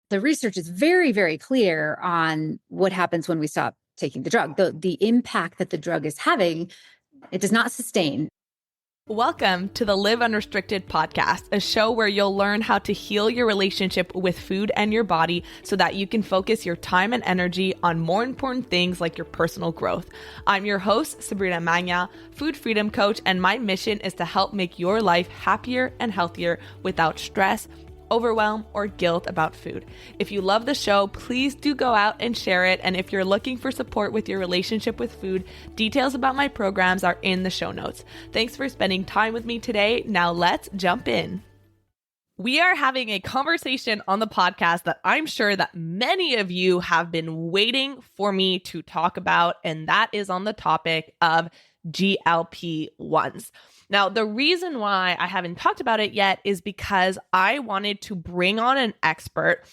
the research is very, very clear on what happens when we stop taking the drug. The impact that the drug is having, it does not sustain. Welcome to the Live Unrestricted podcast, a show where you'll learn how to heal your relationship with food and your body so that you can focus your time and energy on more important things like your personal growth. I'm your host, Sabrina Magna, food freedom coach, and my mission is to help make your life happier and healthier without stress, overwhelm, or guilt about food. If you love the show, please do go out and share it. And if you're looking for support with your relationship with food, details about my programs are in the show notes. Thanks for spending time with me today. Now let's jump in. We are having a conversation on the podcast that I'm sure that many of you have been waiting for me to talk about, and that is on the topic of GLP-1s. Now, the reason why I haven't talked about it yet is because I wanted to bring on an expert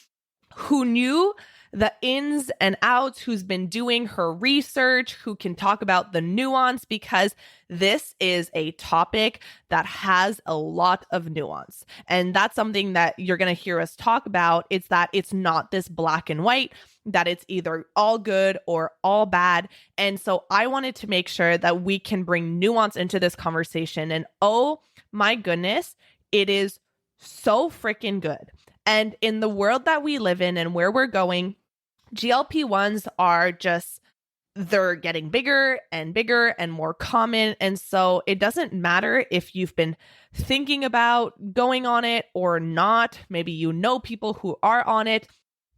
who knew the ins and outs, who's been doing her research, who can talk about the nuance, because this is a topic that has a lot of nuance. And that's something that you're going to hear us talk about. It's that it's not this black and white, that it's either all good or all bad. And so I wanted to make sure that we can bring nuance into this conversation. And oh my goodness, it is so freaking good. And in the world that we live in and where we're going, GLP-1s are just, they're getting bigger and more common. And so it doesn't matter if you've been thinking about going on it or not. Maybe you know people who are on it.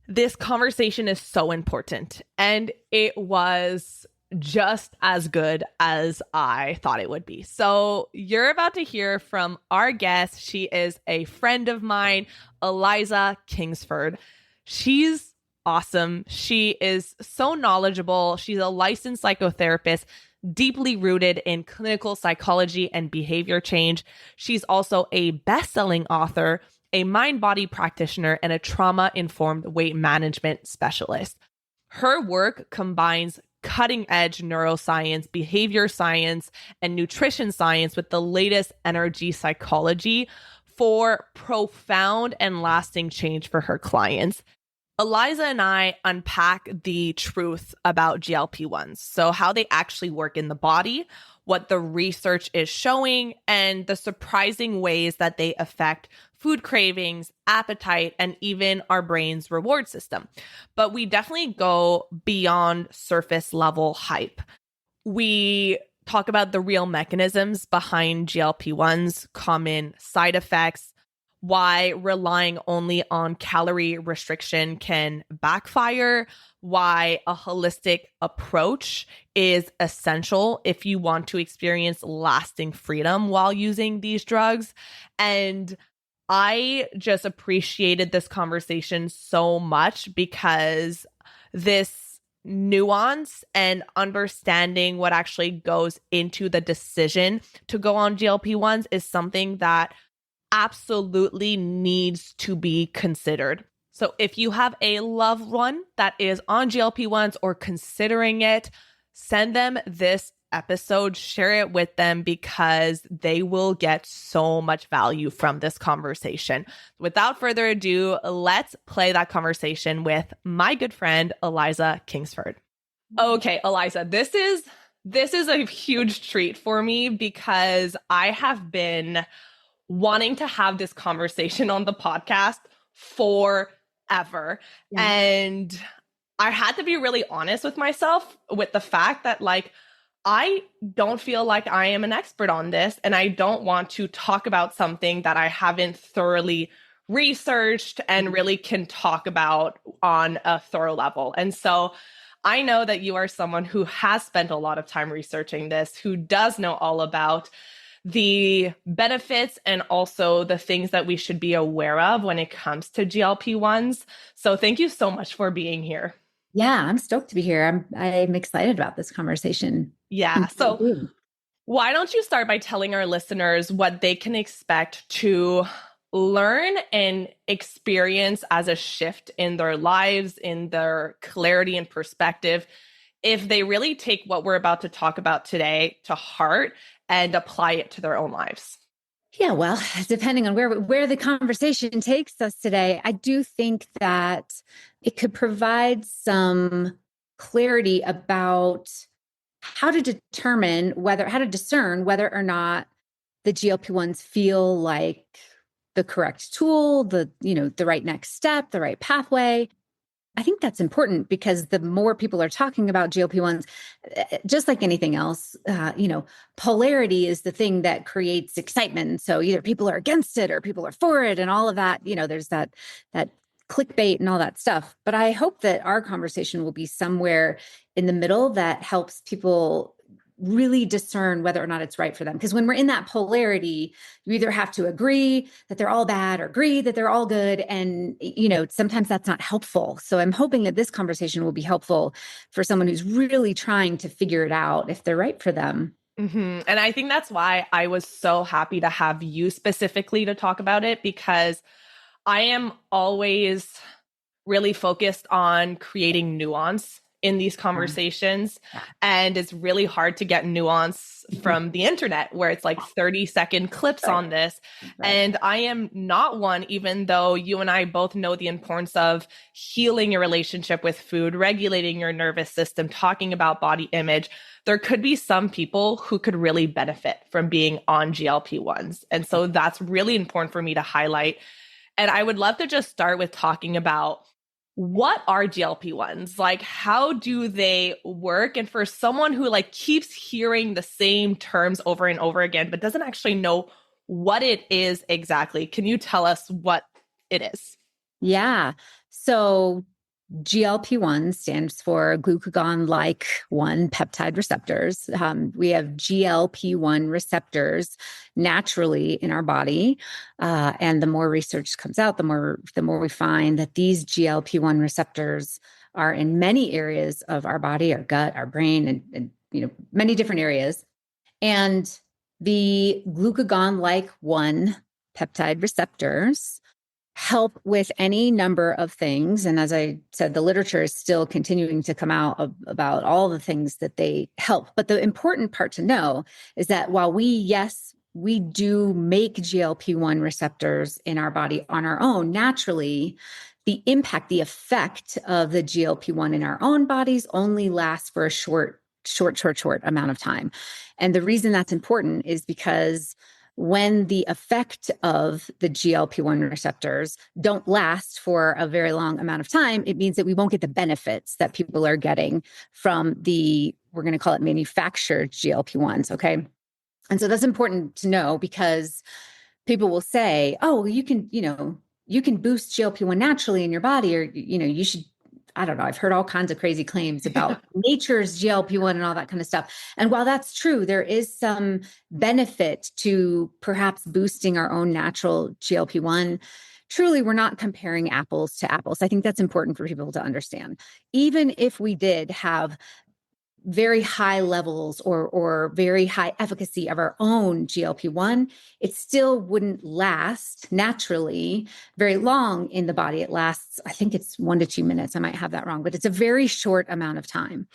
This conversation is so important. And it was just as good as I thought it would be. So you're about to hear from our guest. She is a friend of mine, Eliza Kingsford. She's awesome. She is so knowledgeable. She's a licensed psychotherapist, deeply rooted in clinical psychology and behavior change. She's also a best-selling author, a mind-body practitioner, and a trauma-informed weight management specialist. Her work combines cutting-edge neuroscience, behavior science, and nutrition science with the latest energy psychology for profound and lasting change for her clients. Eliza and I unpack the truth about GLP-1s, so how they actually work in the body, what the research is showing, and the surprising ways that they affect food cravings, appetite, and even our brain's reward system. But we definitely go beyond surface level hype. We talk about the real mechanisms behind GLP-1s, common side effects, why relying only on calorie restriction can backfire, why a holistic approach is essential if you want to experience lasting freedom while using these drugs. And I just appreciated this conversation so much because this nuance and understanding what actually goes into the decision to go on GLP-1s is something that absolutely needs to be considered. So if you have a loved one that is on GLP-1s or considering it, send them this episode, share it with them because they will get so much value from this conversation. Without further ado, let's play that conversation with my good friend, Eliza Kingsford. Okay, Eliza, this is a huge treat for me because I have been wanting to have this conversation on the podcast forever. Yeah. And I had to be really honest with myself with the fact that I don't feel like I am an expert on this, and I don't want to talk about something that I haven't thoroughly researched and really can talk about on a thorough level. And so I know that you are someone who has spent a lot of time researching this, who does know all about the benefits and also the things that we should be aware of when it comes to GLP-1s. So thank you so much for being here. Yeah, I'm stoked to be here. I'm excited about this conversation. Yeah. So why don't you start by telling our listeners what they can expect to learn and experience as a shift in their lives, in their clarity and perspective, if they really take what we're about to talk about today to heart and apply it to their own lives? Yeah, well, depending on where the conversation takes us today, I do think that it could provide some clarity about how to discern whether or not the GLP-1s feel like the correct tool, the right next step, the right pathway. I think that's important because the more people are talking about GLP-1s, just like anything else, polarity is the thing that creates excitement. So either people are against it or people are for it, and all of that. There's that clickbait and all that stuff. But I hope that our conversation will be somewhere in the middle that helps people really discern whether or not it's right for them. Because when we're in that polarity, you either have to agree that they're all bad or agree that they're all good. And, sometimes that's not helpful. So I'm hoping that this conversation will be helpful for someone who's really trying to figure it out if they're right for them. And I think that's why I was so happy to have you specifically to talk about it, because I am always really focused on creating nuance in these conversations. Yeah. And it's really hard to get nuance from the internet where it's like 30-second clips on this. Right. And I am not one, even though you and I both know the importance of healing your relationship with food, regulating your nervous system, talking about body image. There could be some people who could really benefit from being on GLP-1s. And so that's really important for me to highlight. And I would love to just start with talking about what are GLP-1s? Like, how do they work? And for someone who keeps hearing the same terms over and over again, but doesn't actually know what it is exactly, can you tell us what it is? Yeah. So GLP-1 stands for glucagon-like 1 peptide receptors. We have GLP-1 receptors naturally in our body. And the more research comes out, the more we find that these GLP-1 receptors are in many areas of our body, our gut, our brain, and many different areas. And the glucagon-like 1 peptide receptors help with any number of things. And as I said, the literature is still continuing to come out about all the things that they help. But the important part to know is that while we do make GLP-1 receptors in our body on our own naturally, the effect of the GLP-1 in our own bodies only lasts for a short amount of time. And the reason that's important is because when the effect of the GLP-1 receptors don't last for a very long amount of time, it means that we won't get the benefits that people are getting from we're going to call it manufactured GLP-1s, okay? And so that's important to know because people will say, oh, you can boost GLP-1 naturally in your body, or, you should, I don't know. I've heard all kinds of crazy claims about nature's GLP-1 and all that kind of stuff. And while that's true, there is some benefit to perhaps boosting our own natural GLP-1. Truly, we're not comparing apples to apples. I think that's important for people to understand. Even if we did have very high levels or very high efficacy of our own GLP-1, it still wouldn't last naturally very long in the body. It lasts, I think it's 1 to 2 minutes. I might have that wrong, but it's a very short amount of time.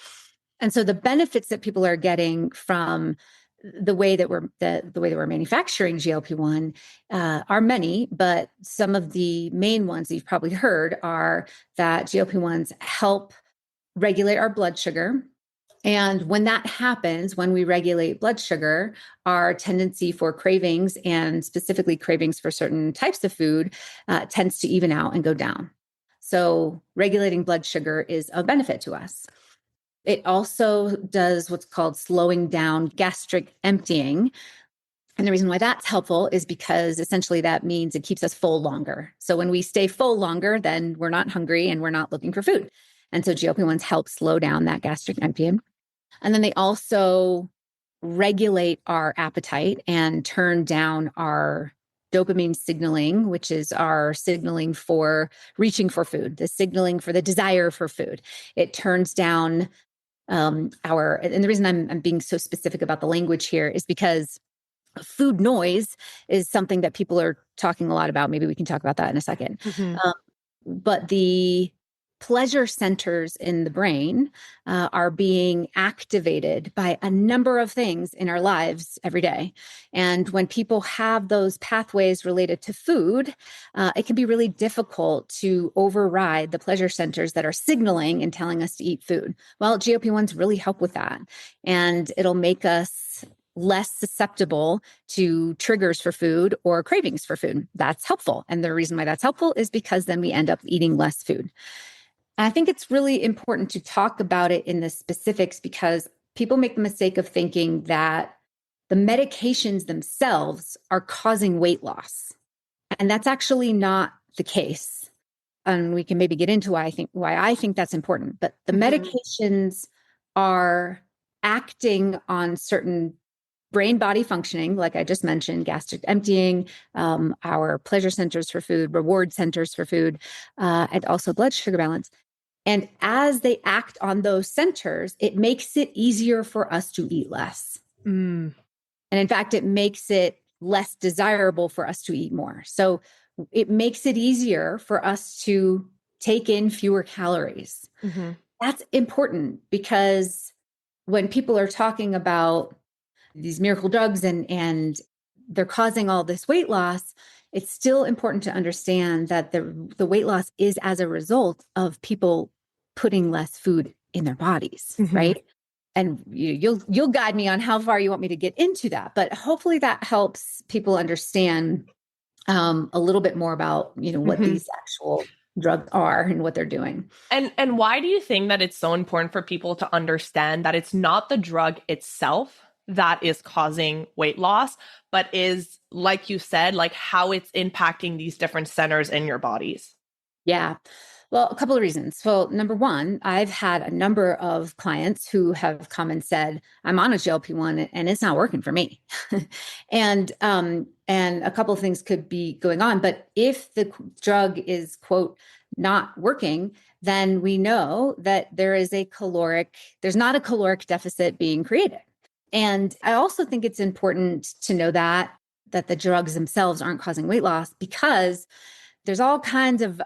And so the benefits that people are getting from the way that we're manufacturing GLP-1 are many, but some of the main ones that you've probably heard are that GLP-1s help regulate our blood sugar. And when that happens, when we regulate blood sugar, our tendency for cravings, and specifically cravings for certain types of food, tends to even out and go down. So regulating blood sugar is a benefit to us. It also does what's called slowing down gastric emptying. And the reason why that's helpful is because essentially that means it keeps us full longer. So when we stay full longer, then we're not hungry and we're not looking for food. And so GLP-1s help slow down that gastric emptying. And then they also regulate our appetite and turn down our dopamine signaling, which is our signaling for reaching for food, the signaling for the desire for food. It turns down and the reason I'm being so specific about the language here is because food noise is something that people are talking a lot about. Maybe we can talk about that in a second. Mm-hmm. But the pleasure centers in the brain are being activated by a number of things in our lives every day. And when people have those pathways related to food, it can be really difficult to override the pleasure centers that are signaling and telling us to eat food. Well, GLP-1s really help with that. And it'll make us less susceptible to triggers for food or cravings for food. That's helpful. And the reason why that's helpful is because then we end up eating less food. And I think it's really important to talk about it in the specifics because people make the mistake of thinking that the medications themselves are causing weight loss. And that's actually not the case. And we can maybe get into why I think that's important. But the medications are acting on certain brain body functioning, like I just mentioned, gastric emptying, our pleasure centers for food, reward centers for food, and also blood sugar balance. And as they act on those centers, it makes it easier for us to eat less. And in fact, it makes it less desirable for us to eat more. So it makes it easier for us to take in fewer calories. That's important because when people are talking about these miracle drugs and they're causing all this weight loss, it's still important to understand that the weight loss is as a result of people putting less food in their bodies, right? And you'll guide me on how far you want me to get into that, but hopefully that helps people understand a little bit more about what these actual drugs are and what they're doing. And why do you think that it's so important for people to understand that it's not the drug itself that is causing weight loss, but is, like you said, like how it's impacting these different centers in your bodies? Yeah. Well, a couple of reasons. So number one, I've had a number of clients who have come and said, I'm on a GLP-1 and it's not working for me. and a couple of things could be going on. But if the drug is, quote, not working, then we know that there's not a caloric deficit being created. And I also think it's important to know that the drugs themselves aren't causing weight loss because there's all kinds of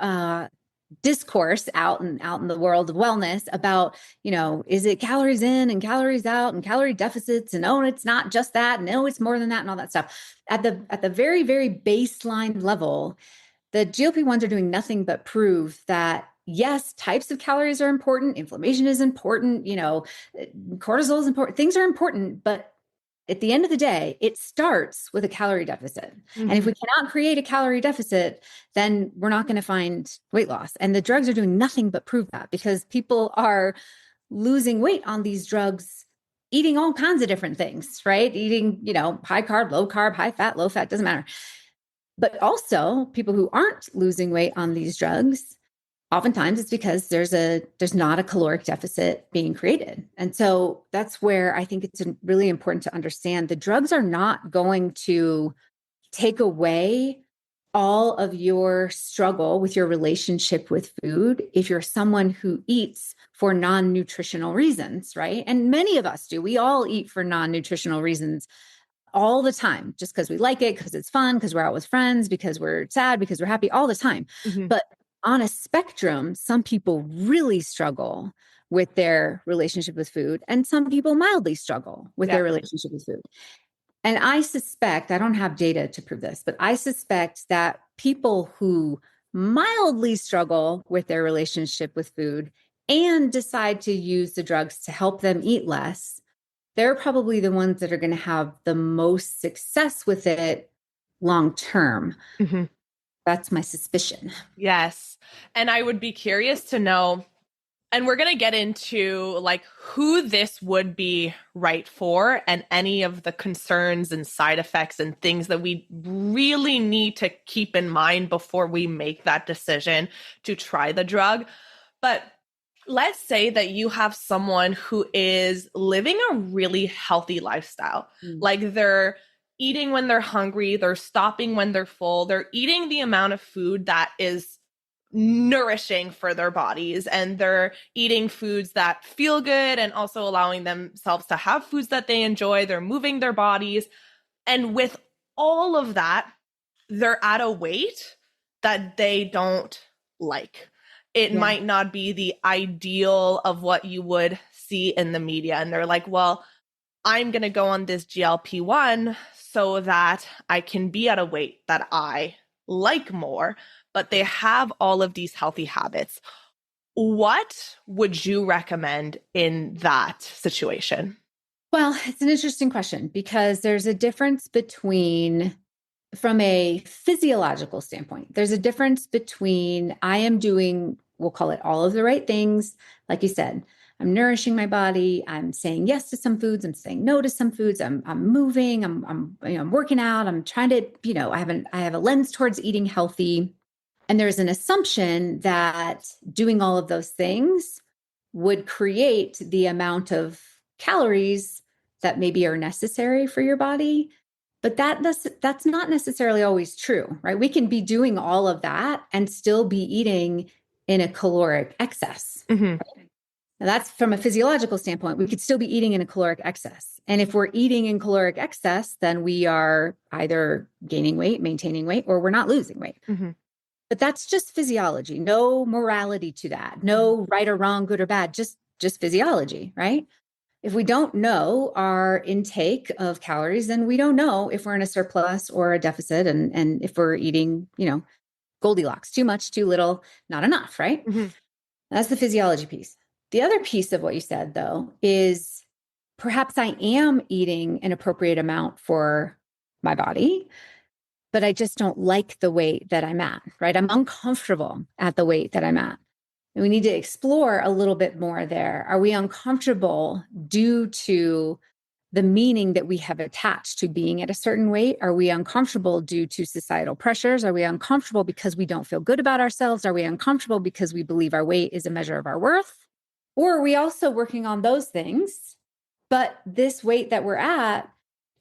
discourse out in the world of wellness about, is it calories in and calories out and calorie deficits and it's not just that and no, it's more than that and all that stuff. At the very, very baseline level, the GLP-1s are doing nothing but prove that yes, types of calories are important, inflammation is important, cortisol is important, things are important, but at the end of the day, it starts with a calorie deficit. And if we cannot create a calorie deficit, then we're not going to find weight loss. And the drugs are doing nothing but prove that because people are losing weight on these drugs, eating all kinds of different things, right? Eating, high carb, low carb, high fat, low fat, doesn't matter. But also people who aren't losing weight on these drugs, oftentimes it's because there's not a caloric deficit being created. And so that's where I think it's really important to understand the drugs are not going to take away all of your struggle with your relationship with food if you're someone who eats for non-nutritional reasons, right? And many of us do. We all eat for non-nutritional reasons all the time, just because we like it, because it's fun, because we're out with friends, because we're sad, because we're happy all the time. But on a spectrum, some people really struggle with their relationship with food, and some people mildly struggle with their relationship with food. And I suspect, I don't have data to prove this, but I suspect that people who mildly struggle with their relationship with food and decide to use the drugs to help them eat less, they're probably the ones that are going to have the most success with it long term. That's my suspicion. Yes. And I would be curious to know, and we're going to get into like who this would be right for and any of the concerns and side effects and things that we really need to keep in mind before we make that decision to try the drug. But let's say that you have someone who is living a really healthy lifestyle. Like they're eating when they're hungry, they're stopping when they're full, they're eating the amount of food that is nourishing for their bodies, and they're eating foods that feel good and also allowing themselves to have foods that they enjoy. They're moving their bodies. And with all of that, they're at a weight that they don't like. it might not be the ideal of what you would see in the media. And they're like, well, I'm going to go on this GLP-1 so that I can be at a weight that I like more, but they have all of these healthy habits. What would you recommend in that situation? Well, it's an interesting question because there's a difference between, from a physiological standpoint, there's a difference between I am doing, we'll call it all of the right things. Like you said, I'm nourishing my body. I'm saying yes to some foods. I'm saying no to some foods. I'm moving. I'm working out. I'm trying to, I have a lens towards eating healthy. And there's an assumption that doing all of those things would create the amount of calories that maybe are necessary for your body. But that's not necessarily always true, right? We can be doing all of that and still be eating in a caloric excess. Mm-hmm. Now, that's from a physiological standpoint. We could still be eating in a caloric excess. And if we're eating in caloric excess, then we are either gaining weight, maintaining weight, or we're not losing weight. Mm-hmm. But that's just physiology. No morality to that. No right or wrong, good or bad, just physiology, right? If we don't know our intake of calories, then we don't know if we're in a surplus or a deficit, and if we're eating, Goldilocks, too much, too little, not enough, right? Mm-hmm. That's the physiology piece. The other piece of what you said, though, is perhaps I am eating an appropriate amount for my body, but I just don't like the weight that I'm at, right? I'm uncomfortable at the weight that I'm at. And we need to explore a little bit more there. Are we uncomfortable due to the meaning that we have attached to being at a certain weight? Are we uncomfortable due to societal pressures? Are we uncomfortable because we don't feel good about ourselves? Are we uncomfortable because we believe our weight is a measure of our worth? Or are we also working on those things, but this weight that we're at,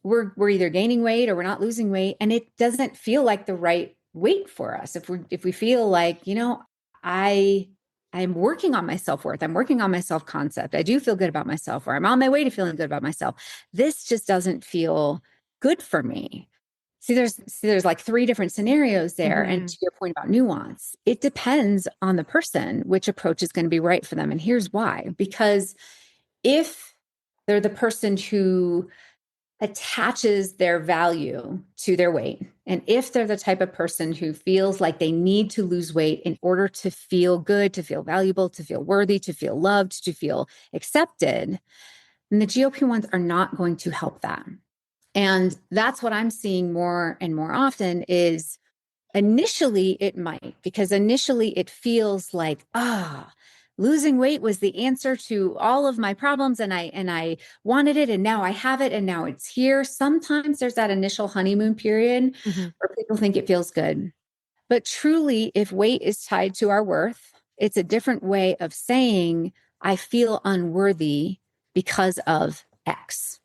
we're either gaining weight or we're not losing weight, and it doesn't feel like the right weight for us. If we feel like, I'm working on my self-worth, I'm working on my self-concept, I do feel good about myself, or I'm on my way to feeling good about myself, this just doesn't feel good for me. See, there's like three different scenarios there. Mm-hmm. And to your point about nuance, it depends on the person which approach is going to be right for them. And here's why. Because if they're the person who attaches their value to their weight, and if they're the type of person who feels like they need to lose weight in order to feel good, to feel valuable, to feel worthy, to feel loved, to feel accepted, then the GLP-1s are not going to help that. And that's what I'm seeing more and more often is initially it might, because initially it feels like, losing weight was the answer to all of my problems, and I wanted it, and now I have it, and now it's here. Sometimes there's that initial honeymoon period where people think it feels good. But truly, if weight is tied to our worth, it's a different way of saying, I feel unworthy because of X.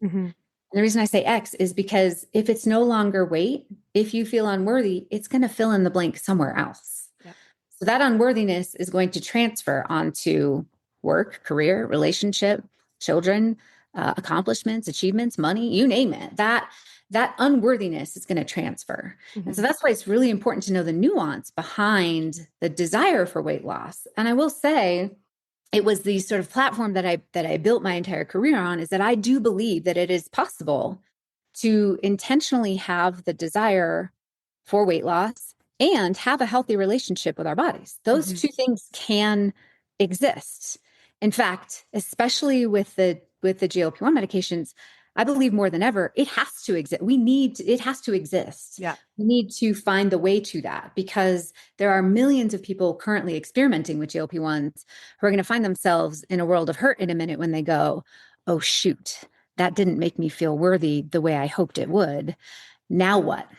And the reason I say X is because if it's no longer weight, if you feel unworthy, it's going to fill in the blank somewhere else. Yep. So that unworthiness is going to transfer onto work, career, relationship, children, accomplishments, achievements, money, you name it. That unworthiness is going to transfer. And so that's why it's really important to know the nuance behind the desire for weight loss. And I will say, it was the sort of platform that I built my entire career on, is that I do believe that it is possible to intentionally have the desire for weight loss and have a healthy relationship with our bodies. Those two things can exist. In fact, especially with the GLP-1 medications, I believe more than ever, it has to exist. It has to exist. Yeah. We need to find the way to that, because there are millions of people currently experimenting with GLP-1s who are going to find themselves in a world of hurt in a minute when they go, oh, shoot, that didn't make me feel worthy the way I hoped it would. Now what?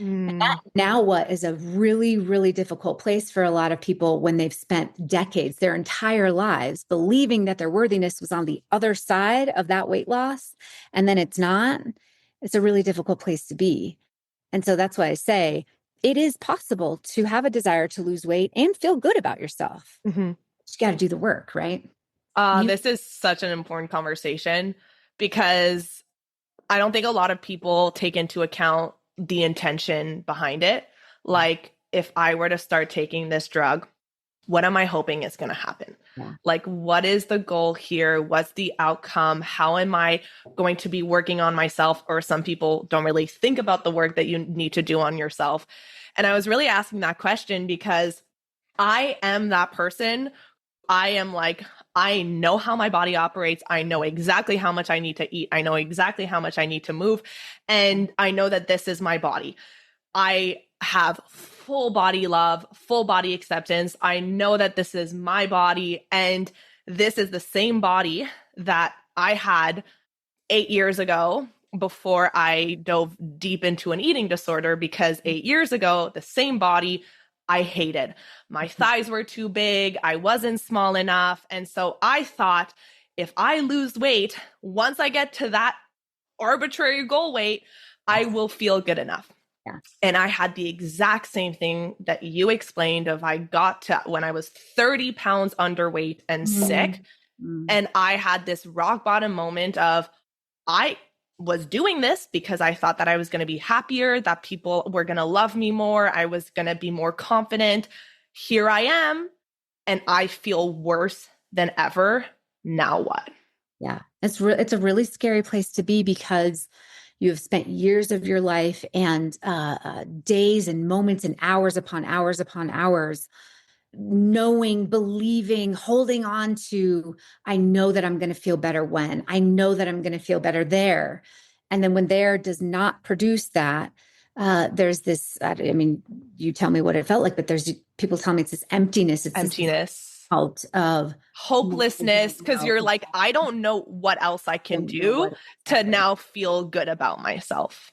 And that now what is a really, really difficult place for a lot of people when they've spent decades, their entire lives, believing that their worthiness was on the other side of that weight loss. And then it's not. It's a really difficult place to be. And so that's why I say it is possible to have a desire to lose weight and feel good about yourself. You got to do the work, right? This is such an important conversation, because I don't think a lot of people take into account the intention behind it. Like, if I were to start taking this drug, what am I hoping is going to happen? Yeah. Like, what is the goal here? What's the outcome? How am I going to be working on myself? Or some people don't really think about the work that you need to do on yourself. And I was really asking that question because I am that person. I am like, I know how my body operates. I know exactly how much I need to eat. I know exactly how much I need to move. And I know that this is my body. I have full body love, full body acceptance. I know that this is my body, and this is the same body that I had 8 years ago before I dove deep into an eating disorder, because 8 years ago, the same body I hated. My thighs were too big. I wasn't small enough. And so I thought, if I lose weight, once I get to that arbitrary goal weight, I will feel good enough. Yeah. And I had the exact same thing that you explained of I got to when I was 30 pounds underweight and sick. And I had this rock bottom moment of, I was doing this because I thought that I was going to be happier, that people were going to love me more. I was going to be more confident. Here I am, and I feel worse than ever. Now what? Yeah. It's a really scary place to be, because you have spent years of your life and days and moments and hours upon hours upon hours knowing, believing, holding on to, I know that I'm going to feel better when, I know that I'm going to feel better there. And then when there does not produce that, there's this, I mean, you tell me what it felt like, but there's people tell me it's this emptiness. It's emptiness, out of hopelessness, because you're like, I don't know what else I can do to now feel good about myself.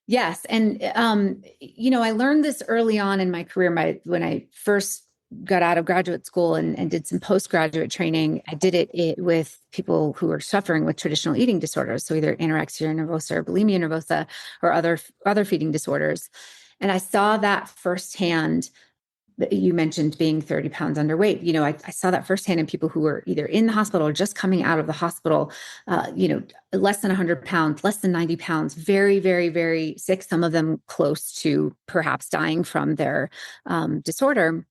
Yes. And, I learned this early on in my career. When I first got out of graduate school and did some postgraduate training, I did it with people who were suffering with traditional eating disorders. So either anorexia nervosa or bulimia nervosa or other feeding disorders. And I saw that firsthand. You mentioned being 30 pounds underweight. I saw that firsthand in people who were either in the hospital or just coming out of the hospital, less than 100 pounds, less than 90 pounds, very, very, very sick, some of them close to perhaps dying from their disorder,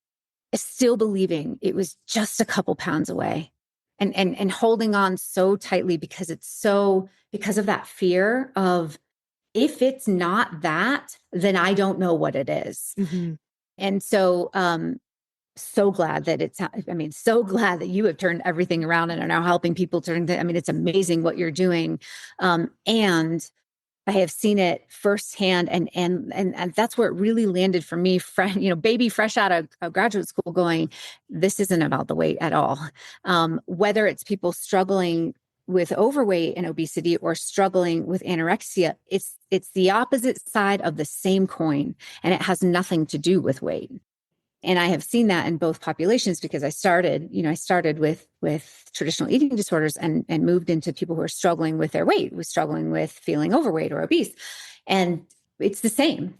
still believing it was just a couple pounds away and holding on so tightly because of that fear of, if it's not that, then I don't know what it is. Mm-hmm. And so, so glad that so glad that you have turned everything around and are now helping people it's amazing what you're doing. And I have seen it firsthand, and that's where it really landed for me, baby fresh out of graduate school, going, this isn't about the weight at all. Whether it's people struggling with overweight and obesity or struggling with anorexia, it's the opposite side of the same coin, and it has nothing to do with weight. And I have seen that in both populations, because I started with traditional eating disorders and moved into people who are struggling with their weight, was struggling with feeling overweight or obese. And it's the same.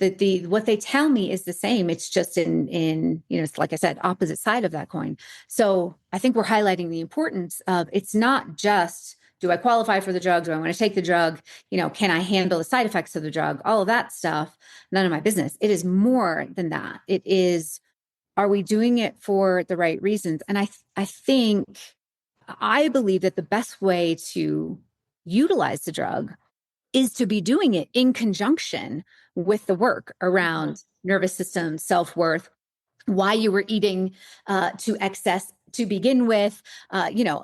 What they tell me is the same. It's just in it's, like I said, opposite side of that coin. So I think we're highlighting the importance of, it's not just, do I qualify for the drug? Do I want to take the drug? Can I handle the side effects of the drug? All of that stuff, none of my business. It is more than that. It is, are we doing it for the right reasons? And I believe that the best way to utilize the drug is to be doing it in conjunction with the work around nervous system, self-worth, why you were eating to excess to begin with,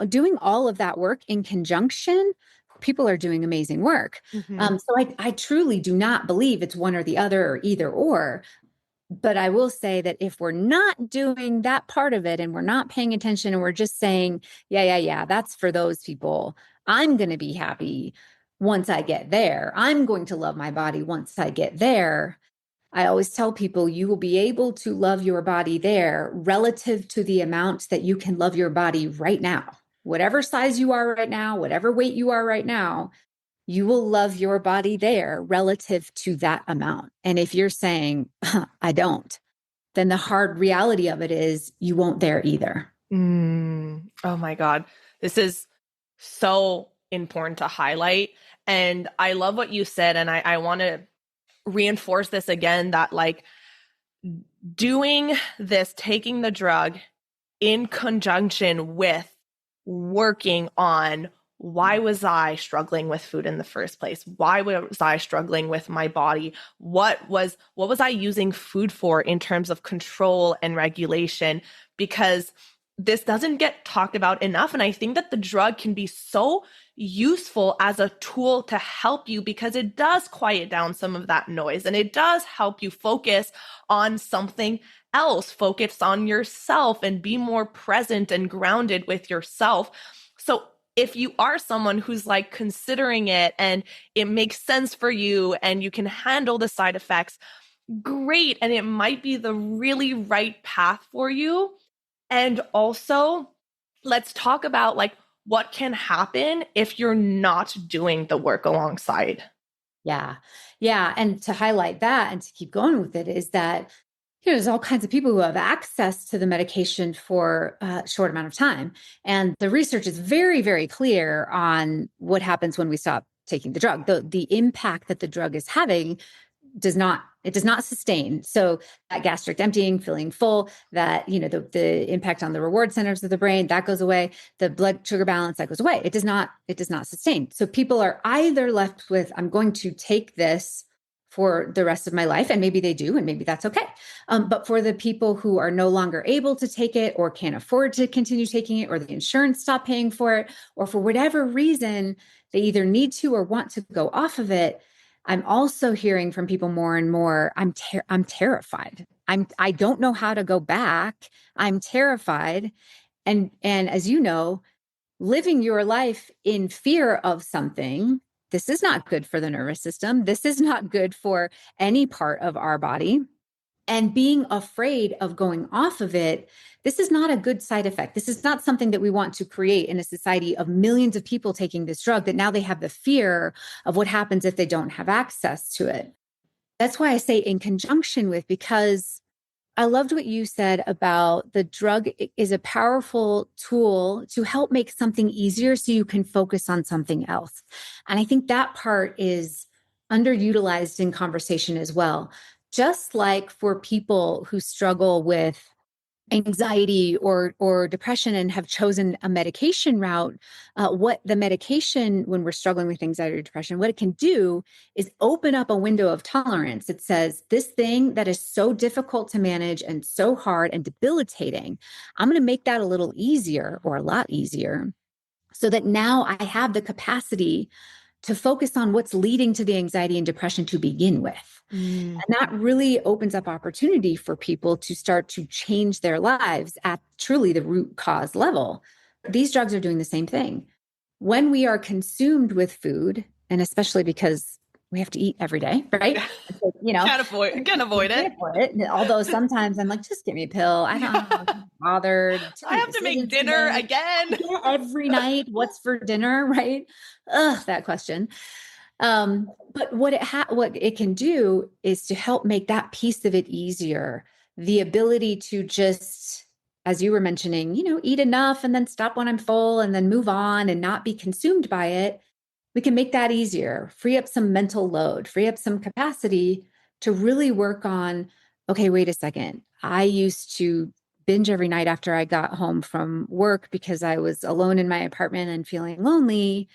doing all of that work in conjunction. People are doing amazing work. Mm-hmm. So I truly do not believe it's one or the other or either or. But I will say that if we're not doing that part of it and we're not paying attention and we're just saying, yeah, that's for those people, I'm going to be happy once I get there. I'm going to love my body once I get there. I always tell people, you will be able to love your body there relative to the amount that you can love your body right now. Whatever size you are right now, whatever weight you are right now, you will love your body there relative to that amount. And if you're saying, I don't, then the hard reality of it is you won't there either. Oh my God. This is so important to highlight. And I love what you said. And I want to reinforce this again, that like doing this, taking the drug, in conjunction with working on why was I struggling with food in the first place? Why was I struggling with my body? What was I using food for in terms of control and regulation? Because this doesn't get talked about enough. And I think that the drug can be so useful as a tool to help you because it does quiet down some of that noise and it does help you focus on something else, focus on yourself and be more present and grounded with yourself. So if you are someone who's like considering it and it makes sense for you and you can handle the side effects, great. And it might be the really right path for you. And also, let's talk about like what can happen if you're not doing the work alongside. Yeah. Yeah. And to highlight that and to keep going with it is that, there's all kinds of people who have access to the medication for a short amount of time. And the research is very, very clear on what happens when we stop taking the drug. The impact that the drug is having does not sustain. So that gastric emptying, feeling full, that, the impact on the reward centers of the brain, that goes away. The blood sugar balance, that goes away. It does not sustain. So people are either left with, I'm going to take this for the rest of my life. And maybe they do, and maybe that's okay. But for the people who are no longer able to take it or can't afford to continue taking it, or the insurance stopped paying for it, or for whatever reason, they either need to or want to go off of it. I'm also hearing from people more and more, I'm terrified. I don't know how to go back. I'm terrified. And as you know, living your life in fear of something, this is not good for the nervous system. This is not good for any part of our body. And being afraid of going off of it, this is not a good side effect. This is not something that we want to create in a society of millions of people taking this drug, that now they have the fear of what happens if they don't have access to it. That's why I say in conjunction with, because I loved what you said about the drug is a powerful tool to help make something easier so you can focus on something else. And I think that part is underutilized in conversation as well. Just like for people who struggle with anxiety or depression and have chosen a medication route, what the medication, when we're struggling with anxiety or depression, what it can do is open up a window of tolerance. It says, this thing that is so difficult to manage and so hard and debilitating, I'm going to make that a little easier, or a lot easier, so that now I have the capacity to focus on what's leading to the anxiety and depression to begin with. And that really opens up opportunity for people to start to change their lives at truly the root cause level. These drugs are doing the same thing. When we are consumed with food, and especially because we have to eat every day, right? So, Can't avoid it. Although sometimes I'm like, just give me a pill. I don't know, I'm bothered. I have to make dinner again. Every night. What's for dinner, right? That question. But what it can do is to help make that piece of it easier. The ability to just, as you were mentioning, eat enough and then stop when I'm full and then move on and not be consumed by it. We can make that easier, free up some mental load, free up some capacity to really work on, okay, wait a second. I used to binge every night after I got home from work because I was alone in my apartment and feeling lonely.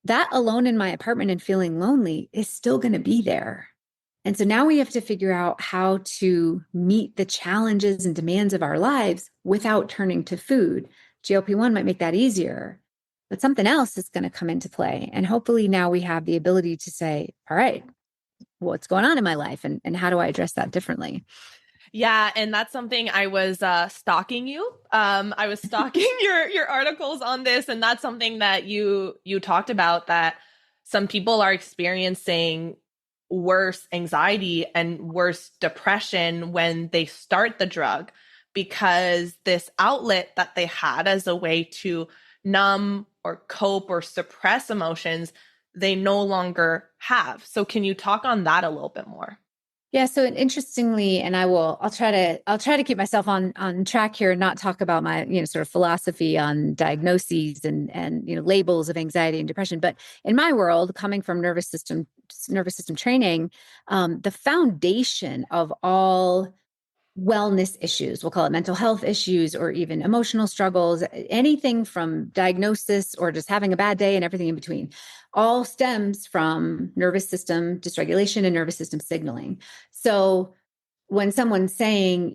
That alone in my apartment and feeling lonely is still going to be there. And so now we have to figure out how to meet the challenges and demands of our lives without turning to food. GLP-1 might make that easier, but something else is going to come into play. And hopefully now we have the ability to say, all right, what's going on in my life and how do I address that differently? Yeah, and that's something I was stalking you. I was stalking your articles on this, and that's something that you talked about, that some people are experiencing worse anxiety and worse depression when they start the drug, because this outlet that they had as a way to numb or cope or suppress emotions, they no longer have. So can you talk on that a little bit more? Yeah. So interestingly, and I'll try to keep myself on track here and not talk about my, sort of philosophy on diagnoses and labels of anxiety and depression. But in my world, coming from nervous system training, the foundation of all wellness issues, we'll call it mental health issues, or even emotional struggles, anything from diagnosis or just having a bad day and everything in between, all stems from nervous system dysregulation and nervous system signaling. So when someone's saying,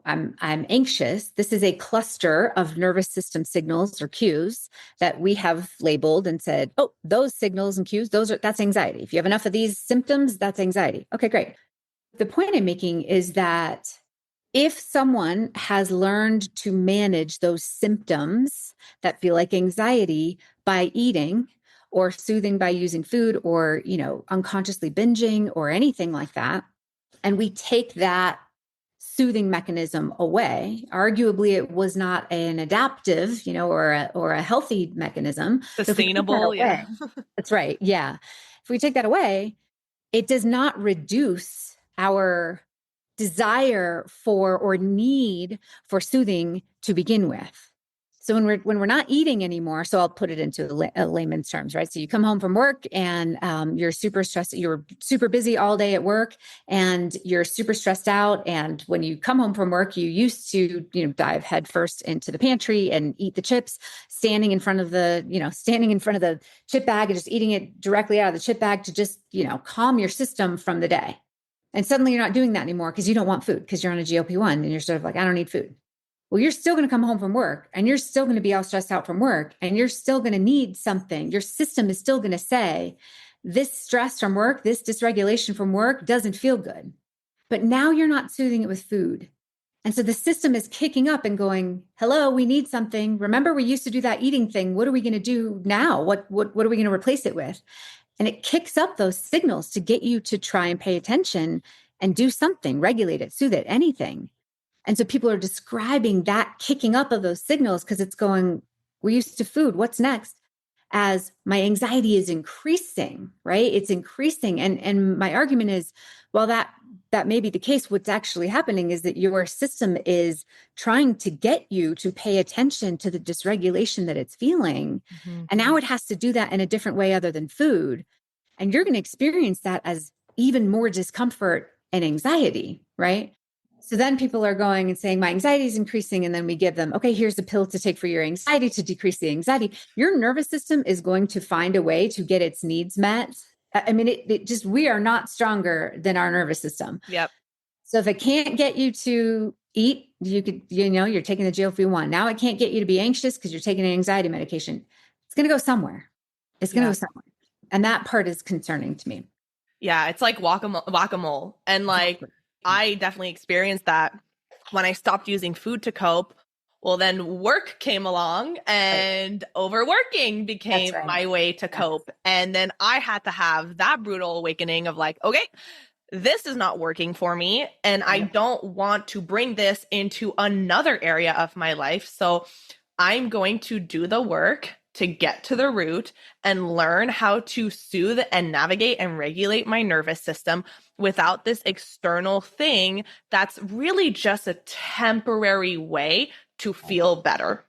I'm anxious, this is a cluster of nervous system signals or cues that we have labeled and said, oh, those signals and cues, that's anxiety. If you have enough of these symptoms, that's anxiety. Okay, great. The point I'm making is that if someone has learned to manage those symptoms that feel like anxiety by eating or soothing by using food or, unconsciously binging or anything like that, and we take that soothing mechanism away, arguably it was not an adaptive, or a healthy mechanism. Sustainable. Yeah. That's right. Yeah. If we take that away, it does not reduce our desire for or need for soothing to begin with. So when we're not eating anymore, so I'll put it into a layman's terms, right? So you come home from work and you're super stressed, you're super busy all day at work and you're super stressed out. And when you come home from work, you used to, dive headfirst into the pantry and eat the chips, standing in front of the chip bag and just eating it directly out of the chip bag to just, calm your system from the day. And suddenly you're not doing that anymore because you don't want food because you're on a GLP-1 and you're sort of like, I don't need food. Well, you're still going to come home from work and you're still going to be all stressed out from work and you're still going to need something. Your system is still going to say, this stress from work, this dysregulation from work doesn't feel good. But now you're not soothing it with food. And so the system is kicking up and going, hello, we need something. Remember, we used to do that eating thing. What are we going to do now? What are we going to replace it with? And it kicks up those signals to get you to try and pay attention and do something, regulate it, soothe it, anything. And so people are describing that kicking up of those signals because it's going, we're used to food. What's next? As my anxiety is increasing, right? It's increasing. And my argument is, well, that may be the case. What's actually happening is that your system is trying to get you to pay attention to the dysregulation that it's feeling. Mm-hmm. And now it has to do that in a different way other than food. And you're going to experience that as even more discomfort and anxiety, right? So then people are going and saying, my anxiety is increasing. And then we give them, okay, here's a pill to take for your anxiety to decrease the anxiety. Your nervous system is going to find a way to get its needs met. I mean, it just, we are not stronger than our nervous system. Yep. So if it can't get you to eat, you could, you're taking the GLP-1. Now it can't get you to be anxious because you're taking an anxiety medication. It's going to go somewhere. It's going to go somewhere. And that part is concerning to me. Yeah. It's like whack-a-mole. And like, exactly. I definitely experienced that when I stopped using food to cope. Well, then work came along and overworking became my way to cope. And then I had to have that brutal awakening of like, okay, this is not working for me. And I don't want to bring this into another area of my life. So I'm going to do the work to get to the root and learn how to soothe and navigate and regulate my nervous system without this external thing that's really just a temporary way to feel better.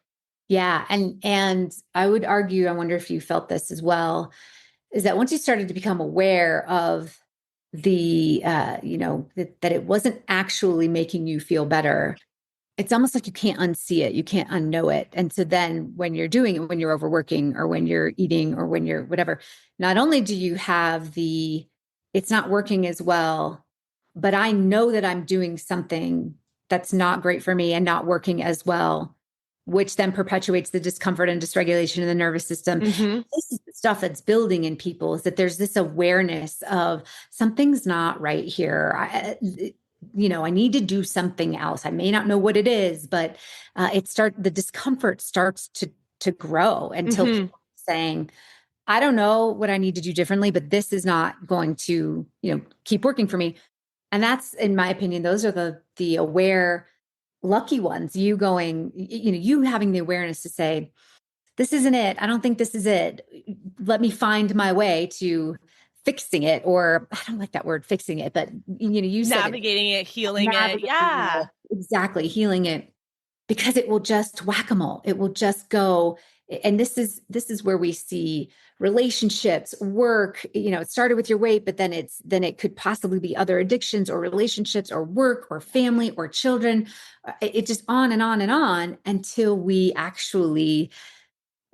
Yeah. And I would argue, I wonder if you felt this as well, is that once you started to become aware of the, that it wasn't actually making you feel better, it's almost like you can't unsee it. You can't unknow it. And so then when you're doing it, when you're overworking or when you're eating or when you're whatever, not only do you have it's not working as well, but I know that I'm doing something that's not great for me and not working as well, which then perpetuates the discomfort and dysregulation in the nervous system. Mm-hmm. This is the stuff that's building in people, is that there's this awareness of something's not right here. I need to do something else. I may not know what it is, but the discomfort starts to grow until people are saying, I don't know what I need to do differently, but this is not going to, keep working for me. And that's, in my opinion, those are the aware, lucky ones. You going, you having the awareness to say, this isn't it. I don't think this is it. Let me find my way to fixing it, or I don't like that word, fixing it, but you said navigating it, healing it. Yeah, exactly. Healing it, because it will just whack-a-mole. It will just go and this is where we see relationships, work, it started with your weight, but then it could possibly be other addictions or relationships or work or family or children. It just on and on until we actually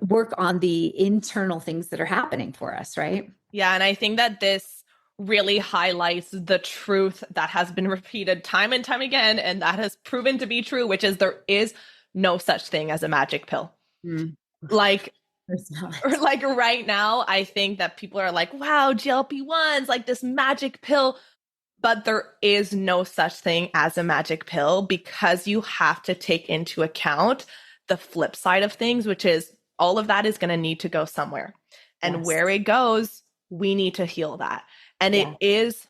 work on the internal things that are happening for us, right? Yeah, and I think that this really highlights the truth that has been repeated time and time again, and that has proven to be true, which is there is no such thing as a magic pill. Mm. Like, There's not. or like right now, I think that people are like, wow, GLP-1s, like this magic pill. But there is no such thing as a magic pill because you have to take into account the flip side of things, which is all of that is going to need to go somewhere. And Yes. where it goes, we need to heal that. And Yeah. it is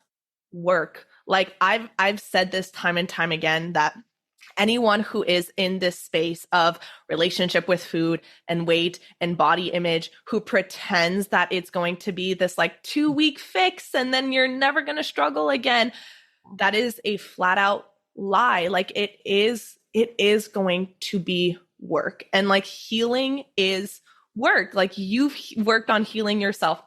work. Like I've said this time and time again that anyone who is in this space of relationship with food and weight and body image, who pretends that it's going to be this like 2-week fix and then you're never going to struggle again, that is a flat out lie. Like it is going to be work, and like healing is work. Like you've worked on healing yourself.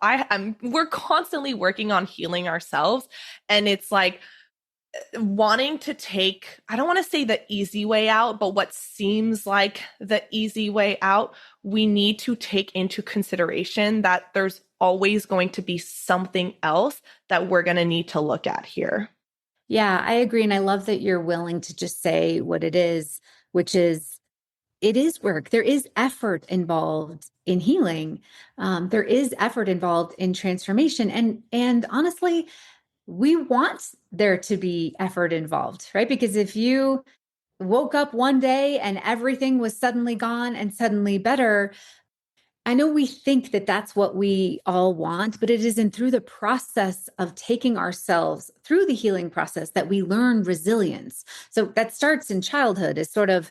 We're constantly working on healing ourselves, and it's like wanting to take, I don't want to say the easy way out, but what seems like the easy way out, we need to take into consideration that there's always going to be something else that we're going to need to look at here. Yeah, I agree. And I love that you're willing to just say what it is, which is it is work. There is effort involved in healing. There is effort involved in transformation. And honestly, we want there to be effort involved, right? Because if you woke up one day and everything was suddenly gone and suddenly better, I know we think that that's what we all want, but it isn't through the process of taking ourselves through the healing process that we learn resilience. So that starts in childhood as sort of,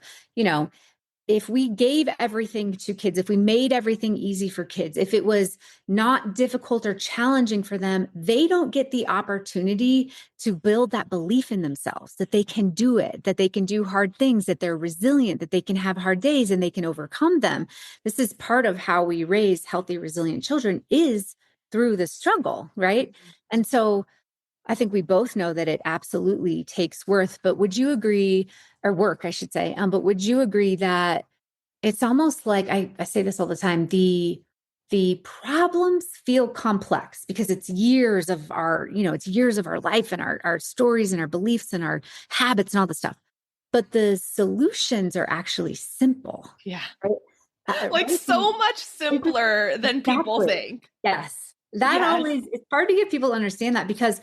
if we gave everything to kids, if we made everything easy for kids, if it was not difficult or challenging for them, they don't get the opportunity to build that belief in themselves, that they can do it, that they can do hard things, that they're resilient, that they can have hard days and they can overcome them. This is part of how we raise healthy, resilient children is through the struggle, right? And so I think we both know that it absolutely takes but would you agree, or work, I should say, but would you agree that it's almost like, I say this all the time, the problems feel complex because it's years of it's years of our life and our stories and our beliefs and our habits and all this stuff. But the solutions are actually simple. Yeah. Right? Like Right? so much simpler than people Exactly. think. Yes. That Yes. always, it's hard to get people to understand that because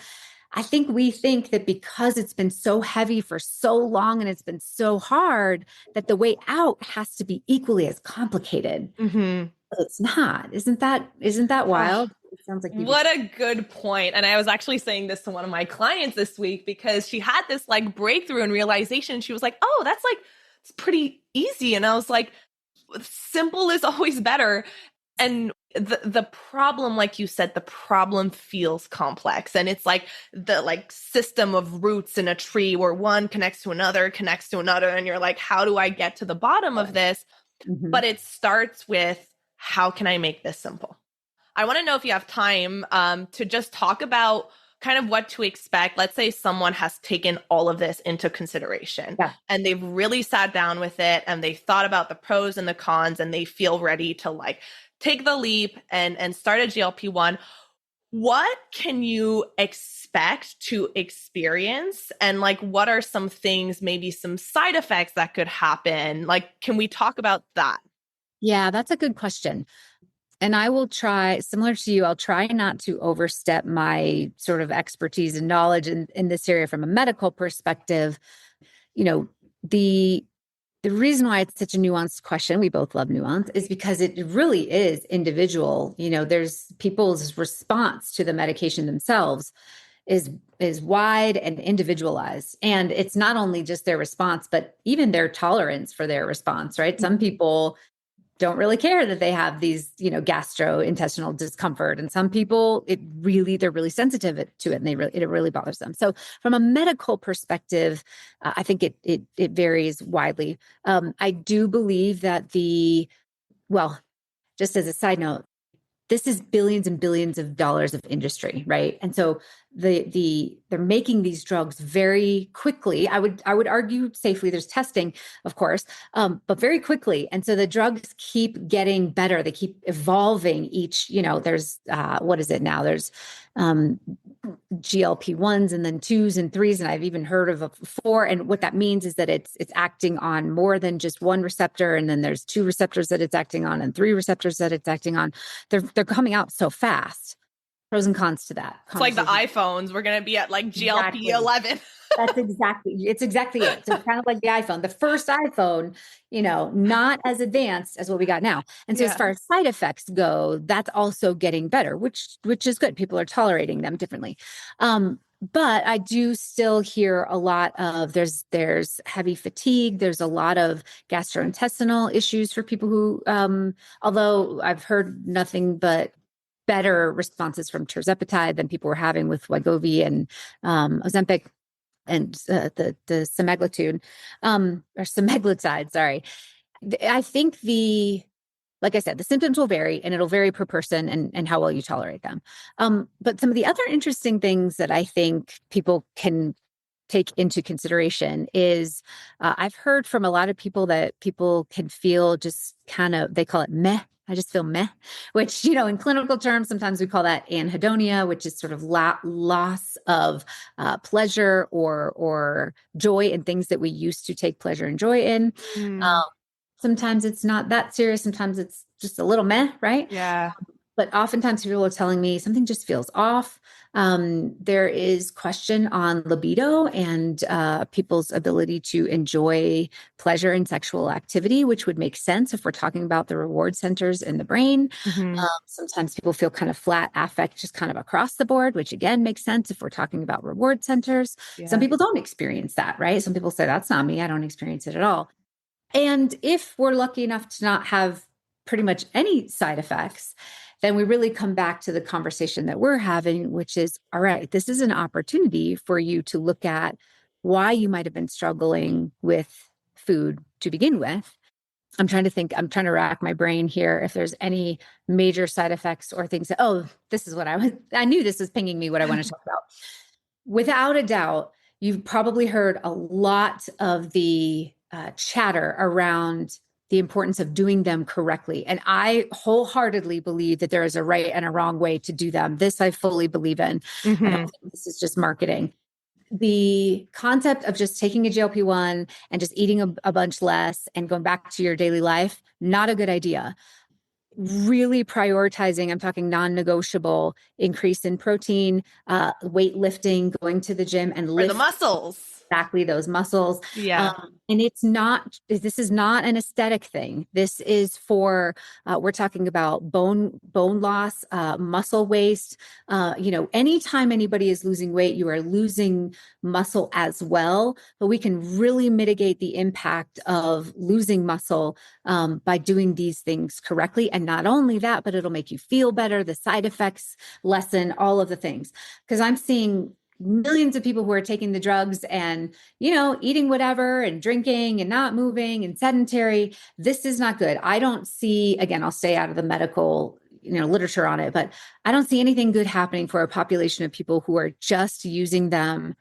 I think we think that because it's been so heavy for so long and it's been so hard that the way out has to be equally as complicated. Mm-hmm. But it's not. Isn't that wild? It sounds like What a good point. And I was actually saying this to one of my clients this week because she had this like breakthrough and realization. She was like, oh, it's pretty easy. And I was like, simple is always better. And the problem, like you said, the problem feels complex. And it's like the like system of roots in a tree where one connects to another, and you're like, how do I get to the bottom of this? Mhm. But it starts with, how can I make this simple? I want to know if you have time to just talk about kind of what to expect. Let's say someone has taken all of this into consideration and they've really sat down with it and they thought about the pros and the cons and they feel ready to like take the leap and start a GLP-1. What can you expect to experience? And like, what are some things, maybe some side effects that could happen? Like, can we talk about that? Yeah, that's a good question. And I will try, similar to you, I'll try not to overstep my sort of expertise and knowledge in this area from a medical perspective. You know, the the reason why it's such a nuanced question, we both love nuance, is because it really is individual. There's people's response to the medication themselves is wide and individualized. And it's not only just their response, but even their tolerance for their response, right? Some people don't really care that they have these, gastrointestinal discomfort. And some people, they're really sensitive to it and it really bothers them. So from a medical perspective, I think it varies widely. I do believe that well, just as a side note, this is billions and billions of dollars of industry, right? And so they're making these drugs very quickly. I would argue safely. There's testing, of course, but very quickly. And so the drugs keep getting better. They keep evolving each. There's what is it now? There's GLP-1s and then 2s and 3s, and I've even heard of a 4. And what that means is that it's acting on more than just one receptor, and then there's 2 receptors that it's acting on and 3 receptors that it's acting on. They're coming out so fast. Pros and cons to that. It's like the iPhones. We're going to be at like GLP-11. It's exactly it. So it's kind of like the iPhone. The first iPhone, not as advanced as what we got now. And so as far as side effects go, that's also getting better, which is good. People are tolerating them differently. But I do still hear a lot of there's heavy fatigue. There's a lot of gastrointestinal issues for people who, although I've heard nothing but better responses from tirzepatide than people were having with Wegovy and Ozempic and the semaglutide, or semaglutide, sorry. I think like I said, the symptoms will vary, and it'll vary per person and how well you tolerate them. But some of the other interesting things that I think people can take into consideration is I've heard from a lot of people that people can feel just kind of, they call it meh. I just feel meh, which, in clinical terms, sometimes we call that anhedonia, which is sort of loss of pleasure or joy in things that we used to take pleasure and joy in. Sometimes it's not that serious. Sometimes it's just a little meh, right? Yeah. But oftentimes people are telling me something just feels off. There is question on libido and people's ability to enjoy pleasure and sexual activity, which would make sense if we're talking about the reward centers in the brain. Sometimes people feel kind of flat affect just kind of across the board, which again makes sense if we're talking about reward centers. Yeah. Some people don't experience that, right? Some people say, that's not me. I don't experience it at all. And if we're lucky enough to not have pretty much any side effects, then we really come back to the conversation that we're having, which is, all right, this is an opportunity for you to look at why you might have been struggling with food to begin with. I'm trying to rack my brain here if there's any major side effects or things that, this is what I knew this was pinging me what I want to talk about. Without a doubt, you've probably heard a lot of the chatter around the importance of doing them correctly. And I wholeheartedly believe that there is a right and a wrong way to do them. This I fully believe in. I don't think this is just marketing. The concept of just taking a GLP-1 and just eating a bunch less and going back to your daily life, not a good idea. Really prioritizing, I'm talking non-negotiable, increase in protein, weightlifting, going to the gym and lift the muscles. Exactly, those muscles. Yeah. And this is not an aesthetic thing. This is for, we're talking about bone loss, muscle waste. Anytime anybody is losing weight, you are losing muscle as well, but we can really mitigate the impact of losing muscle by doing these things correctly. And not only that, but it'll make you feel better, the side effects lessen, all of the things. Because I'm seeing millions of people who are taking the drugs and, eating whatever and drinking and not moving and sedentary. This is not good. I don't see, again, I'll stay out of the medical, literature on it, but I don't see anything good happening for a population of people who are just using them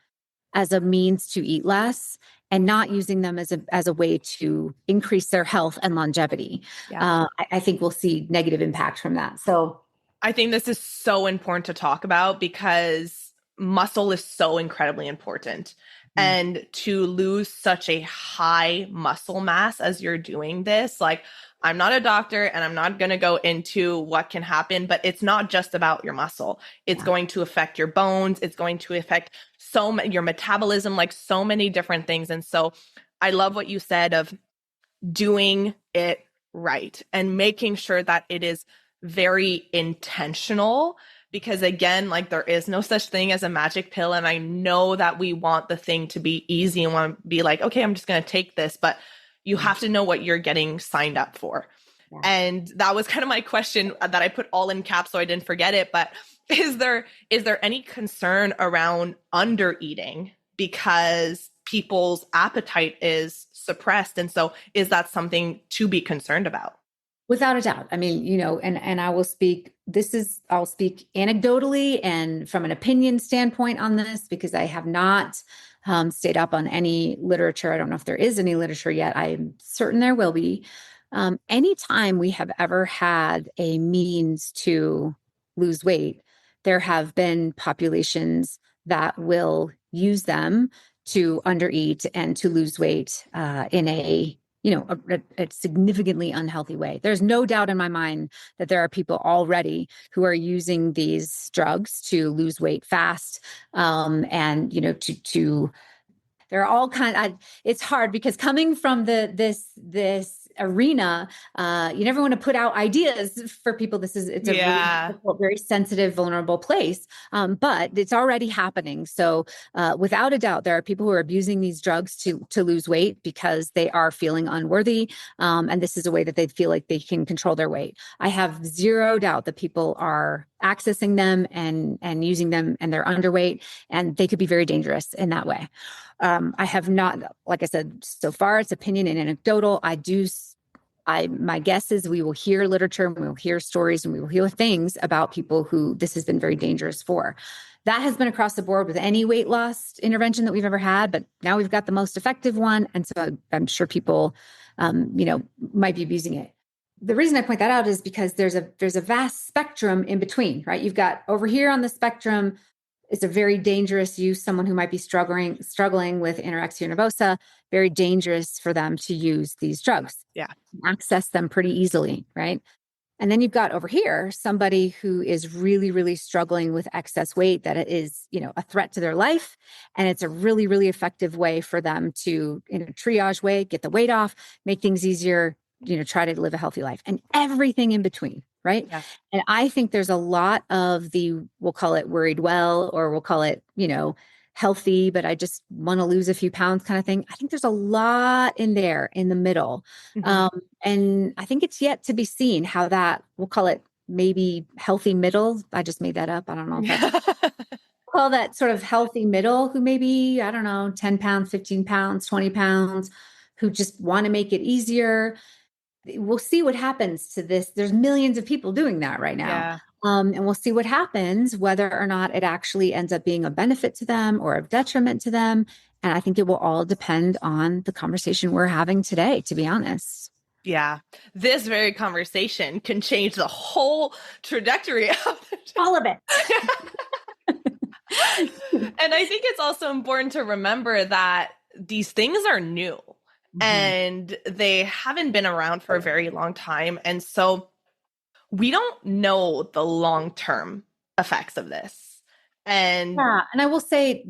as a means to eat less and not using them as a way to increase their health and longevity. Yeah. I think we'll see negative impact from that. So I think this is so important to talk about because muscle is so incredibly important. And to lose such a high muscle mass as you're doing this, like, I'm not a doctor and I'm not going to go into what can happen, but it's not just about your muscle. It's going to affect your bones. It's going to affect your metabolism, like so many different things. And so I love what you said of doing it right and making sure that it is very intentional. Because again, like, there is no such thing as a magic pill. And I know that we want the thing to be easy and want to be like, okay, I'm just going to take this, but you have to know what you're getting signed up for. Yeah. And that was kind of my question that I put all in caps so I didn't forget it. But is there any concern around under eating because people's appetite is suppressed? And so is that something to be concerned about? Without a doubt. I mean, and I'll speak anecdotally and from an opinion standpoint on this because I have not stayed up on any literature. I don't know if there is any literature yet. I'm certain there will be. Anytime we have ever had a means to lose weight, there have been populations that will use them to undereat and to lose weight in a significantly unhealthy way. There's no doubt in my mind that there are people already who are using these drugs to lose weight fast, and to there are all it's hard because coming from this arena, you never want to put out ideas for people. It's a really difficult, very sensitive, vulnerable place. But it's already happening. So without a doubt, there are people who are abusing these drugs to lose weight because they are feeling unworthy. And this is a way that they feel like they can control their weight. I have zero doubt that people are accessing them and using them and they're underweight, and they could be very dangerous in that way. I have not, like I said, so far it's opinion and anecdotal. My guess is we will hear literature and we will hear stories and we will hear things about people who this has been very dangerous for. That has been across the board with any weight loss intervention that we've ever had, but now we've got the most effective one. And so I'm sure people, might be abusing it. The reason I point that out is because there's a vast spectrum in between, right? You've got over here on the spectrum, it's a very dangerous use. Someone who might be struggling with anorexia nervosa, very dangerous for them to use these drugs. Yeah. Access them pretty easily, right? And then you've got over here somebody who is really, really struggling with excess weight that is, a threat to their life. And it's a really, really effective way for them to, in a triage way, get the weight off, make things easier, try to live a healthy life and everything in between. Right. Yeah. And I think there's a lot of we'll call it worried well, or we'll call it, healthy, but I just want to lose a few pounds kind of thing. I think there's a lot in there in the middle. Mm-hmm. And I think it's yet to be seen how that, we'll call it maybe healthy middle. I just made that up. I don't know if that's call that sort of healthy middle who maybe, I don't know, 10 pounds, 15 pounds, 20 pounds, who just want to make it easier. We'll see what happens to this. There's millions of people doing that right now. Yeah. And we'll see what happens, whether or not it actually ends up being a benefit to them or a detriment to them. And I think it will all depend on the conversation we're having today, to be honest. Yeah. This very conversation can change the whole trajectory of all of it. And I think it's also important to remember that these things are new. And they haven't been around for a very long time. And so we don't know the long-term effects of this. And I will say,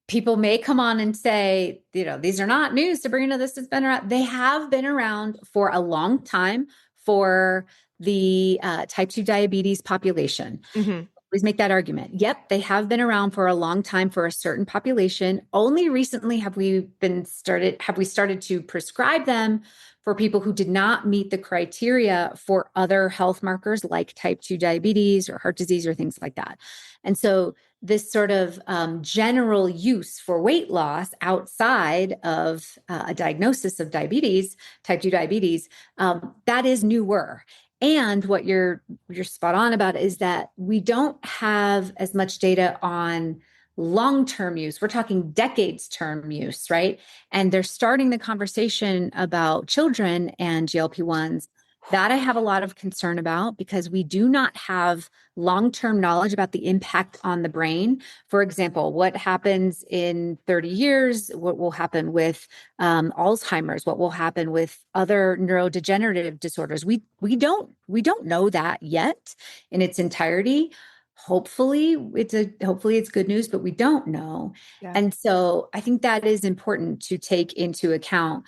people may come on and say, these are not new. Sabrina, this has been around. They have been around for a long time for the type 2 diabetes population. Mm-hmm. Always make that argument. Yep, they have been around for a long time for a certain population. Only recently have we started to prescribe them for people who did not meet the criteria for other health markers like type 2 diabetes or heart disease or things like that. And so this sort of general use for weight loss outside of a diagnosis of diabetes, type 2 diabetes, that is newer. And what you're spot on about is that we don't have as much data on long-term use. We're talking decades term use, right? And they're starting the conversation about children and GLP-1s. That I have a lot of concern about because we do not have long-term knowledge about the impact on the brain. For example, what happens in 30 years, what will happen with Alzheimer's, what will happen with other neurodegenerative disorders. We don't know that yet in its entirety. Hopefully it's good news, but we don't know. Yeah. And so I think that is important to take into account.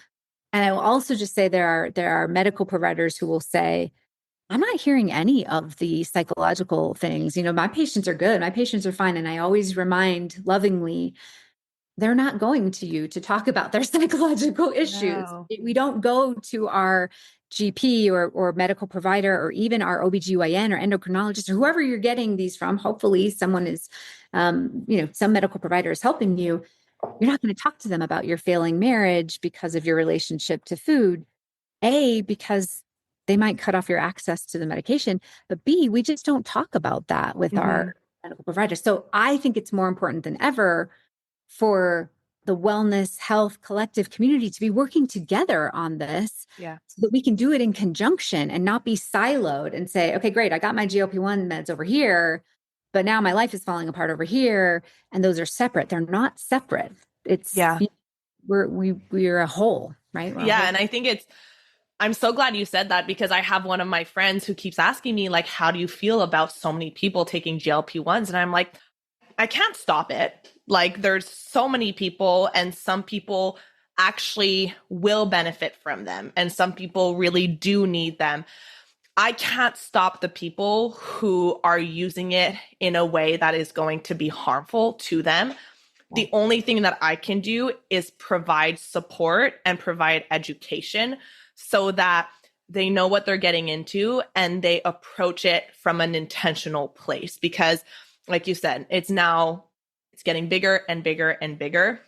And I will also just say there are medical providers who will say, I'm not hearing any of the psychological things. My patients are good. My patients are fine. And I always remind lovingly, they're not going to you to talk about their psychological issues. No. We don't go to our GP or medical provider or even our OBGYN or endocrinologist or whoever you're getting these from. Hopefully someone is, some medical provider is helping you. You're not going to talk to them about your failing marriage because of your relationship to food. Because they might cut off your access to the medication. But B, we just don't talk about that with our medical providers. So I think it's more important than ever for the wellness, health, collective community to be working together on this, so that we can do it in conjunction and not be siloed and say, okay, great, I got my GLP-1 meds over here, but now my life is falling apart over here. And those are separate. They're not separate. It's, we're a whole, right? And I think I'm so glad you said that, because I have one of my friends who keeps asking me, like, how do you feel about so many people taking GLP-1s? And I'm like, I can't stop it. Like, there's so many people, and some people actually will benefit from them, and some people really do need them. I can't stop the people who are using it in a way that is going to be harmful to them. The only thing that I can do is provide support and provide education so that they know what they're getting into and they approach it from an intentional place. Because like you said, it's getting bigger and bigger and bigger.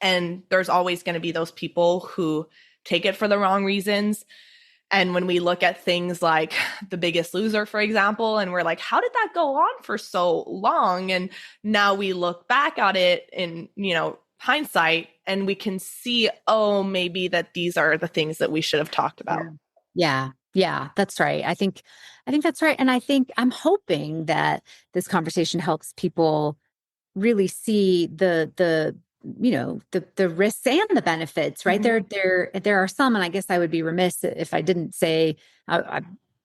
And there's always going to be those people who take it for the wrong reasons. And when we look at things like The Biggest Loser, for example, and we're like, how did that go on for so long? And now we look back at it in, hindsight, and we can see, oh, maybe that these are the things that we should have talked about. Yeah, that's right. I think that's right. And I'm hoping that this conversation helps people really see the risks and the benefits, right? There are some, and I guess I would be remiss if I didn't say,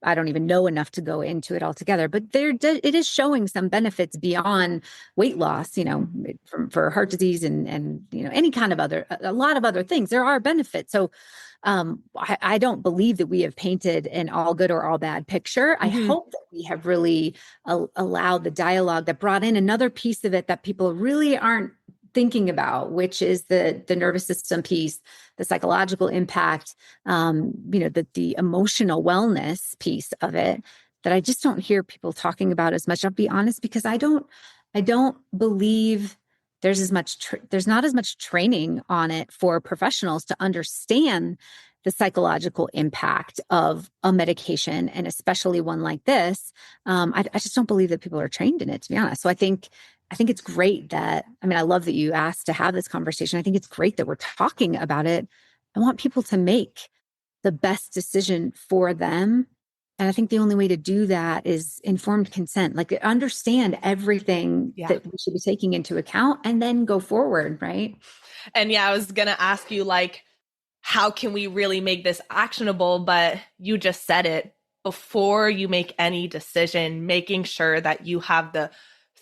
I don't even know enough to go into it altogether, but it is showing some benefits beyond weight loss, for heart disease and any kind of a lot of other things. There are benefits. So I don't believe that we have painted an all good or all bad picture. I hope that we have really allowed the dialogue that brought in another piece of it that people really aren't thinking about, which is the nervous system piece, the psychological impact, the emotional wellness piece of it, that I just don't hear people talking about as much. I'll be honest, because I don't believe there's not as much training on it for professionals to understand the psychological impact of a medication, and especially one like this. I just don't believe that people are trained in it, to be honest. So I think it's great that, I love that you asked to have this conversation. I think it's great that we're talking about it. I want people to make the best decision for them. And I think the only way to do that is informed consent, like understand everything that we should be taking into account and then go forward, right? And I was going to ask you, like, how can we really make this actionable? But you just said it. Before you make any decision, making sure that you have the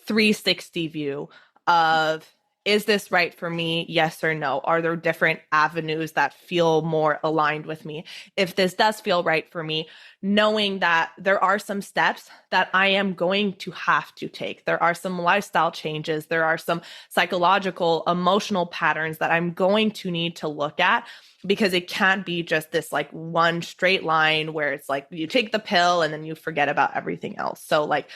360 view of, is this right for me? Yes or no? Are there different avenues that feel more aligned with me? If this does feel right for me, knowing that there are some steps that I am going to have to take. There are some lifestyle changes. There are some psychological, emotional patterns that I'm going to need to look at, because it can't be just this like one straight line where it's like you take the pill and then you forget about everything else. So like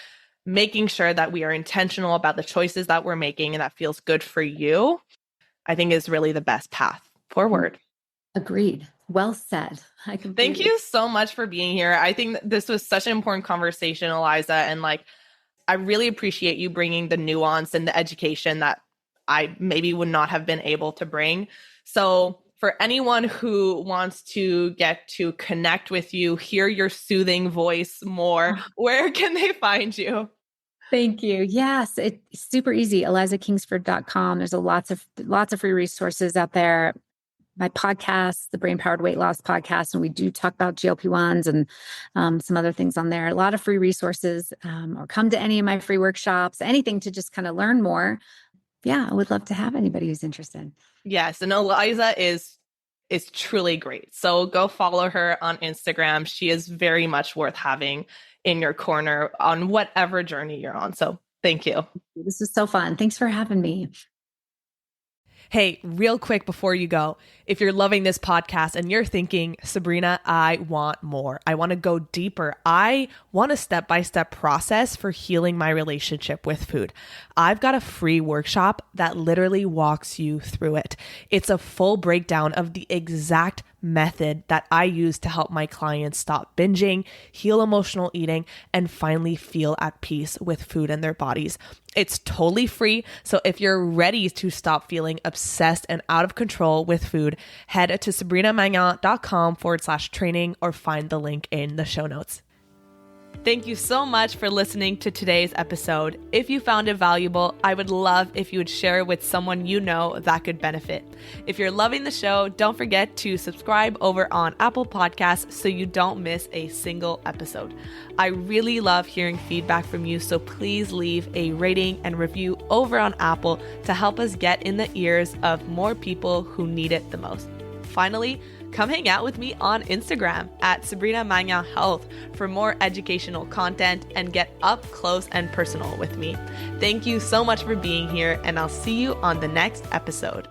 making sure that we are intentional about the choices that we're making and that feels good for you, I think is really the best path forward. Agreed. Well said. Thank you so much for being here. I think this was such an important conversation, Eliza. And like, I really appreciate you bringing the nuance and the education that I maybe would not have been able to bring. So for anyone who wants to get to connect with you, hear your soothing voice more, where can they find you? Thank you. Yes, it's super easy. ElizaKingsford.com. There's lots of free resources out there. My podcast, the Brain Powered Weight Loss Podcast, and we do talk about GLP-1s and some other things on there. A lot of free resources, or come to any of my free workshops, anything to just kind of learn more. Yeah, I would love to have anybody who's interested. Yes, and Eliza is truly great. So go follow her on Instagram. She is very much worth having in your corner on whatever journey you're on. So thank you. This was so fun. Thanks for having me. Hey, real quick before you go, if you're loving this podcast and you're thinking, Sabrina, I want more. I want to go deeper. I want a step-by-step process for healing my relationship with food. I've got a free workshop that literally walks you through it. It's a full breakdown of the exact method that I use to help my clients stop binging, heal emotional eating, and finally feel at peace with food and their bodies. It's totally free. So if you're ready to stop feeling obsessed and out of control with food, head to sabrinamagnan.com/training or find the link in the show notes. Thank you so much for listening to today's episode. If you found it valuable, I would love if you would share it with someone you know that could benefit. If you're loving the show, don't forget to subscribe over on Apple Podcasts so you don't miss a single episode. I really love hearing feedback from you, so please leave a rating and review over on Apple to help us get in the ears of more people who need it the most. Finally, come hang out with me on Instagram at Sabrina Magnan Health for more educational content and get up close and personal with me. Thank you so much for being here, and I'll see you on the next episode.